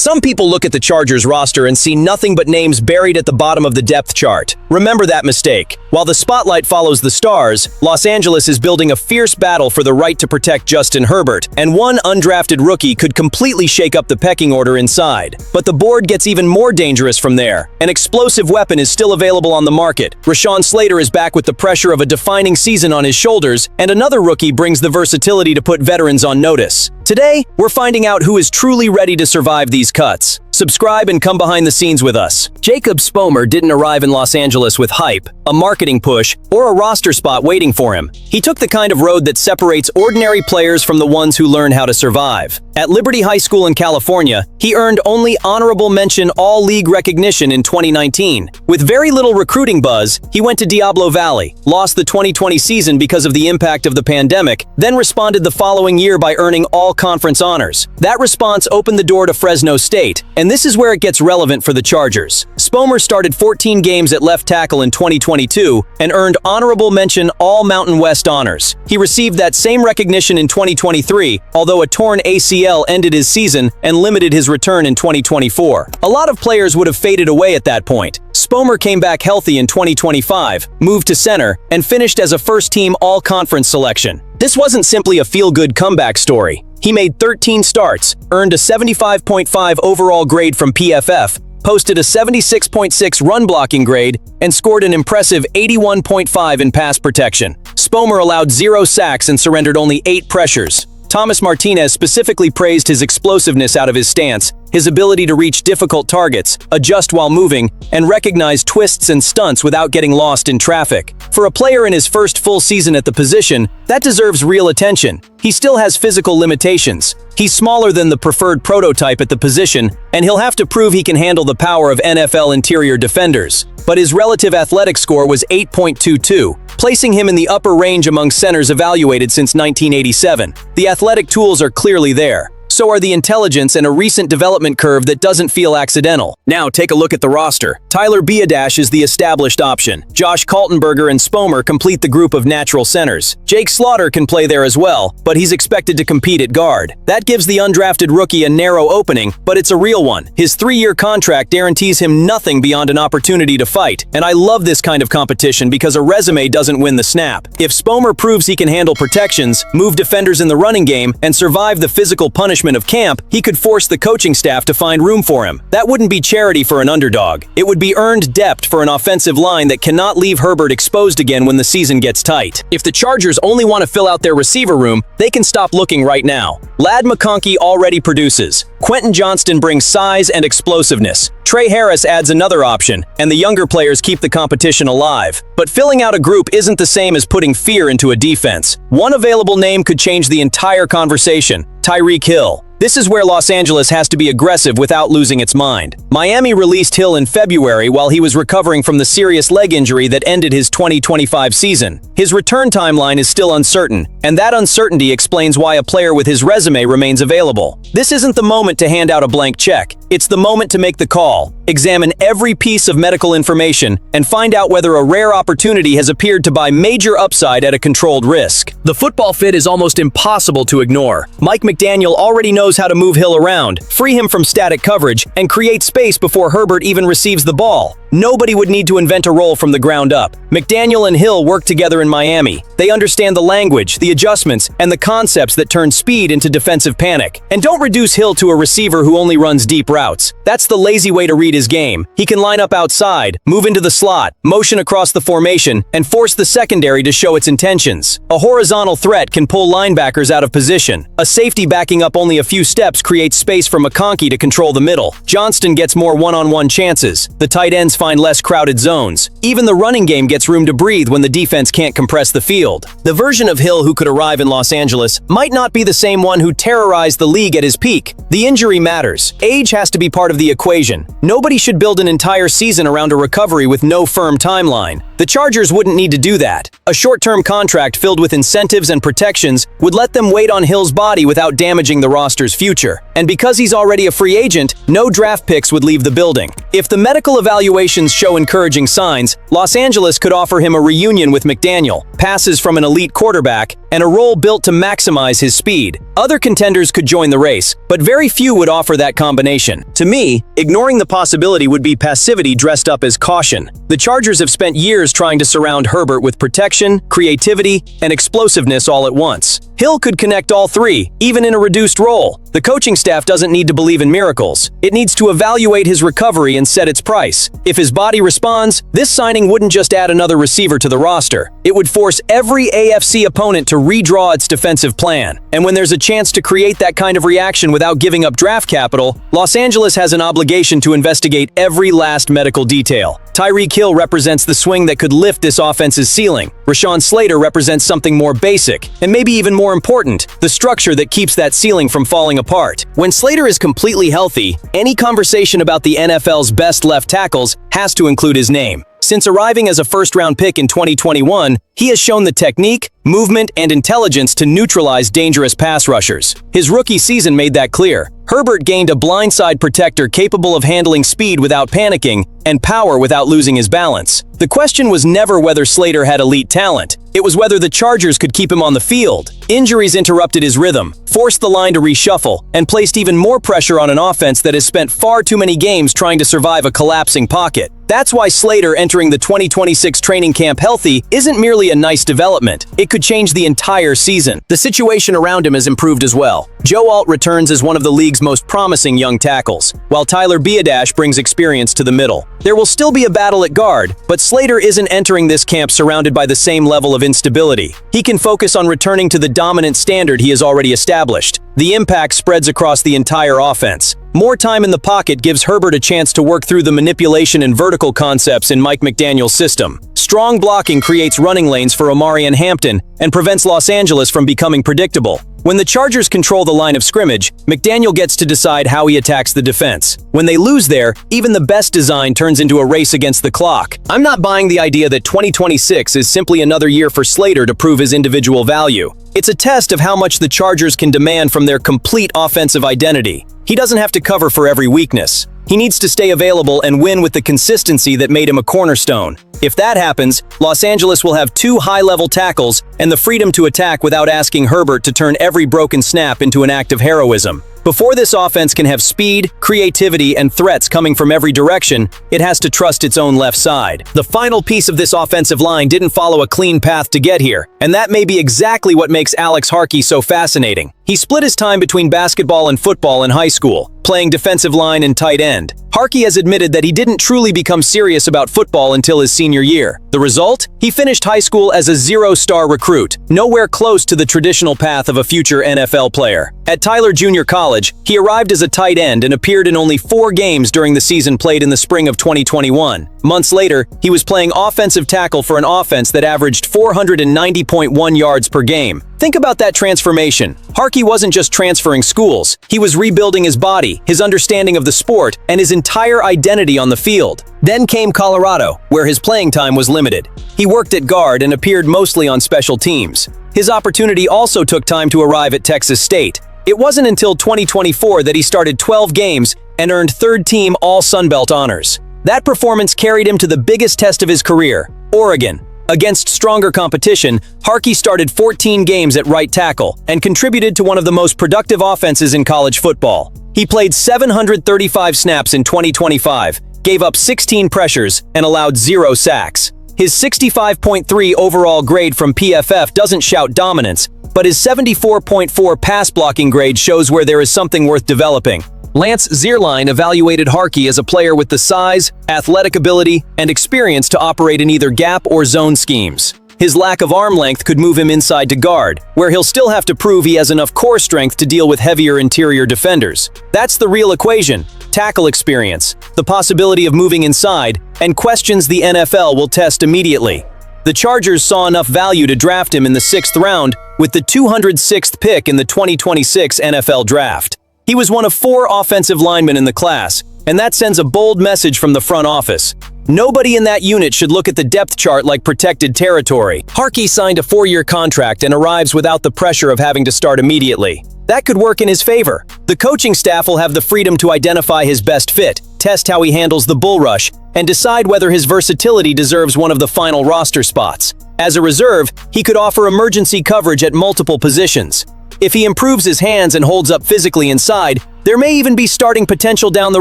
Some people look at the Chargers roster and see nothing but names buried at the bottom of the depth chart. Remember that mistake. While the spotlight follows the stars, Los Angeles is building a fierce battle for the right to protect Justin Herbert, and one undrafted rookie could completely shake up the pecking order inside. But the board gets even more dangerous from there. An explosive weapon is still available on the market. Rashawn Slater is back with the pressure of a defining season on his shoulders, and another rookie brings the versatility to put veterans on notice. Today, we're finding out who is truly ready to survive these cuts. Subscribe and come behind the scenes with us. Jacob Spomer didn't arrive in Los Angeles with hype, a marketing push, or a roster spot waiting for him. He took the kind of road that separates ordinary players from the ones who learn how to survive. At Liberty High School in California, he earned only honorable mention all-league recognition in 2019. With very little recruiting buzz, he went to Diablo Valley, lost the 2020 season because of the impact of the pandemic, then responded the following year by earning all-conference honors. That response opened the door to Fresno State, and this is where it gets relevant for the Chargers. Spomer started 14 games at left tackle in 2022 and earned honorable mention All-Mountain West honors. He received that same recognition in 2023, although a torn ACL ended his season and limited his return in 2024. A lot of players would have faded away at that point. Spomer came back healthy in 2025, moved to center, and finished as a first-team all-conference selection. This wasn't simply a feel-good comeback story. He made 13 starts, earned a 75.5 overall grade from PFF, posted a 76.6 run blocking grade, and scored an impressive 81.5 in pass protection. Spomer allowed 0 sacks and surrendered only 8 pressures. Thomas Martinez specifically praised his explosiveness out of his stance, his ability to reach difficult targets, adjust while moving, and recognize twists and stunts without getting lost in traffic. For a player in his first full season at the position, that deserves real attention. He still has physical limitations. He's smaller than the preferred prototype at the position, and he'll have to prove he can handle the power of NFL interior defenders. But his relative athletic score was 8.22, placing him in the upper range among centers evaluated since 1987. The athletic tools are clearly there. So are the intelligence and a recent development curve that doesn't feel accidental. Now take a look at the roster. Tyler Biadasz is the established option. Josh Kaltenberger and Spomer complete the group of natural centers. Jake Slaughter can play there as well, but he's expected to compete at guard. That gives the undrafted rookie a narrow opening, but it's a real one. His 3-year contract guarantees him nothing beyond an opportunity to fight, and I love this kind of competition because a resume doesn't win the snap. If Spomer proves he can handle protections, move defenders in the running game, and survive the physical punishment of camp, he could force the coaching staff to find room for him. That wouldn't be charity for an underdog. It would be earned depth for an offensive line that cannot leave Herbert exposed again when the season gets tight. If the Chargers only want to fill out their receiver room, they can stop looking right now. Ladd McConkey already produces. Quentin Johnston brings size and explosiveness. Trey Harris adds another option, and the younger players keep the competition alive. But filling out a group isn't the same as putting fear into a defense. One available name could change the entire conversation: Tyreek Hill. This is where Los Angeles has to be aggressive without losing its mind. Miami released Hill in February while he was recovering from the serious leg injury that ended his 2025 season. His return timeline is still uncertain, and that uncertainty explains why a player with his resume remains available. This isn't the moment to hand out a blank check. It's the moment to make the call, examine every piece of medical information, and find out whether a rare opportunity has appeared to buy major upside at a controlled risk. The football fit is almost impossible to ignore. Mike McDaniel already knows how to move Hill around, free him from static coverage, and create space before Herbert even receives the ball. Nobody would need to invent a role from the ground up. McDaniel and Hill work together in Miami. They understand the language, the adjustments, and the concepts that turn speed into defensive panic. And don't reduce Hill to a receiver who only runs deep routes. That's the lazy way to read his game. He can line up outside, move into the slot, motion across the formation, and force the secondary to show its intentions. A horizontal threat can pull linebackers out of position. A safety backing up only a few steps creates space for McConkey to control the middle. Johnston gets more one-on-one chances. The tight ends find less crowded zones. Even the running game gets room to breathe when the defense can't compress the field. The version of Hill who could arrive in Los Angeles might not be the same one who terrorized the league at his peak. The injury matters. Age has to be part of the equation. Nobody should build an entire season around a recovery with no firm timeline. The Chargers wouldn't need to do that. A short-term contract filled with incentives and protections would let them wait on Hill's body without damaging the roster's future. And because he's already a free agent, no draft picks would leave the building. If the medical evaluations show encouraging signs, Los Angeles could offer him a reunion with McDaniel, passes from an elite quarterback, and a role built to maximize his speed. Other contenders could join the race, but very few would offer that combination. To me, ignoring the possibility would be passivity dressed up as caution. The Chargers have spent years trying to surround Herbert with protection, creativity, and explosiveness all at once. Hill could connect all three, even in a reduced role. The coaching staff doesn't need to believe in miracles. It needs to evaluate his recovery and set its price. If his body responds, this signing wouldn't just add another receiver to the roster. It would force every AFC opponent to redraw its defensive plan. And when there's a chance to create that kind of reaction without giving up draft capital, Los Angeles has an obligation to investigate every last medical detail. Tyreek Hill represents the swing that could lift this offense's ceiling. Rashawn Slater represents something more basic, and maybe even more important, the structure that keeps that ceiling from falling apart. When Slater is completely healthy, any conversation about the NFL's best left tackles has to include his name. Since arriving as a first-round pick in 2021, he has shown the technique, movement, and intelligence to neutralize dangerous pass rushers. His rookie season made that clear. Herbert gained a blindside protector capable of handling speed without panicking and power without losing his balance. The question was never whether Slater had elite talent. It was whether the Chargers could keep him on the field. Injuries interrupted his rhythm, forced the line to reshuffle, and placed even more pressure on an offense that has spent far too many games trying to survive a collapsing pocket. That's why Slater entering the 2026 training camp healthy isn't merely a nice development. It could change the entire season. The situation around him has improved as well. Joe Alt returns as one of the league's most promising young tackles, while Tyler Biadasz brings experience to the middle. There will still be a battle at guard, but Slater isn't entering this camp surrounded by the same level of instability. He can focus on returning to the dominant standard he has already established. The impact spreads across the entire offense. More time in the pocket gives Herbert a chance to work through the manipulation and vertical concepts in Mike McDaniel's system. Strong blocking creates running lanes for Omari and Hampton and prevents Los Angeles from becoming predictable. When the Chargers control the line of scrimmage, McDaniel gets to decide how he attacks the defense. When they lose there, even the best design turns into a race against the clock. I'm not buying the idea that 2026 is simply another year for Slater to prove his individual value. It's a test of how much the Chargers can demand from their complete offensive identity. He doesn't have to cover for every weakness. He needs to stay available and win with the consistency that made him a cornerstone. If that happens, Los Angeles will have two high-level tackles and the freedom to attack without asking Herbert to turn every broken snap into an act of heroism. Before this offense can have speed, creativity, and threats coming from every direction, it has to trust its own left side. The final piece of this offensive line didn't follow a clean path to get here, and that may be exactly what makes Alex Harkey so fascinating. He split his time between basketball and football in high school, playing defensive line and tight end. Harkey has admitted that he didn't truly become serious about football until his senior year. The result? He finished high school as a zero-star recruit, nowhere close to the traditional path of a future NFL player. At Tyler Junior College, he arrived as a tight end and appeared in only 4 games during the season played in the spring of 2021. Months later, he was playing offensive tackle for an offense that averaged 490.1 yards per game. Think about that transformation. Harkey wasn't just transferring schools, he was rebuilding his body, his understanding of the sport, and his entire identity on the field. Then came Colorado, where his playing time was limited. He worked at guard and appeared mostly on special teams. His opportunity also took time to arrive at Texas State. It wasn't until 2024 that he started 12 games and earned third-team All-Sun Belt honors. That performance carried him to the biggest test of his career, Oregon. Against stronger competition, Harkey started 14 games at right tackle and contributed to one of the most productive offenses in college football. He played 735 snaps in 2025, gave up 16 pressures, and allowed 0 sacks. His 65.3 overall grade from PFF doesn't shout dominance, but his 74.4 pass blocking grade shows where there is something worth developing. Lance Zierlein evaluated Harkey as a player with the size, athletic ability, and experience to operate in either gap or zone schemes. His lack of arm length could move him inside to guard, where he'll still have to prove he has enough core strength to deal with heavier interior defenders. That's the real equation: tackle experience, the possibility of moving inside, and questions the NFL will test immediately. The Chargers saw enough value to draft him in the 6th round with the 206th pick in the 2026 NFL Draft. He was one of 4 offensive linemen in the class, and that sends a bold message from the front office. Nobody in that unit should look at the depth chart like protected territory. Harkey signed a 4-year contract and arrives without the pressure of having to start immediately. That could work in his favor. The coaching staff will have the freedom to identify his best fit, test how he handles the bull rush, and decide whether his versatility deserves one of the final roster spots. As a reserve, he could offer emergency coverage at multiple positions. If he improves his hands and holds up physically inside, there may even be starting potential down the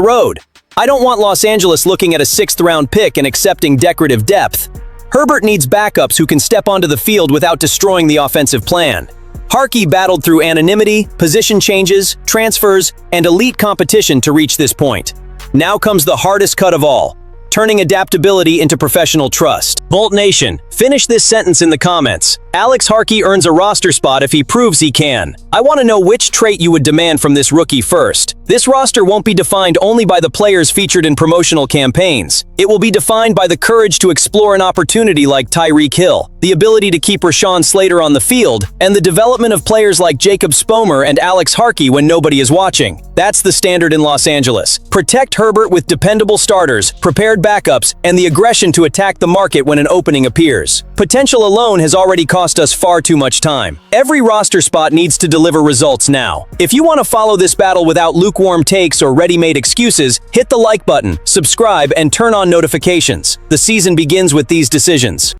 road. I don't want Los Angeles looking at a 6th-round pick and accepting decorative depth. Herbert needs backups who can step onto the field without destroying the offensive plan. Harkey battled through anonymity, position changes, transfers, and elite competition to reach this point. Now comes the hardest cut of all, turning adaptability into professional trust. Bolt Nation, finish this sentence in the comments. Alex Harkey earns a roster spot if he proves he can. I want to know which trait you would demand from this rookie first. This roster won't be defined only by the players featured in promotional campaigns. It will be defined by the courage to explore an opportunity like Tyreek Hill, the ability to keep Rashawn Slater on the field, and the development of players like Jacob Spomer and Alex Harkey when nobody is watching. That's the standard in Los Angeles. Protect Herbert with dependable starters, prepared backups, and the aggression to attack the market when an opening appears. Potential alone has already cost us far too much time. Every roster spot needs to deliver results now. If you want to follow this battle without lukewarm takes or ready-made excuses, hit the like button, subscribe, and turn on notifications. The season begins with these decisions.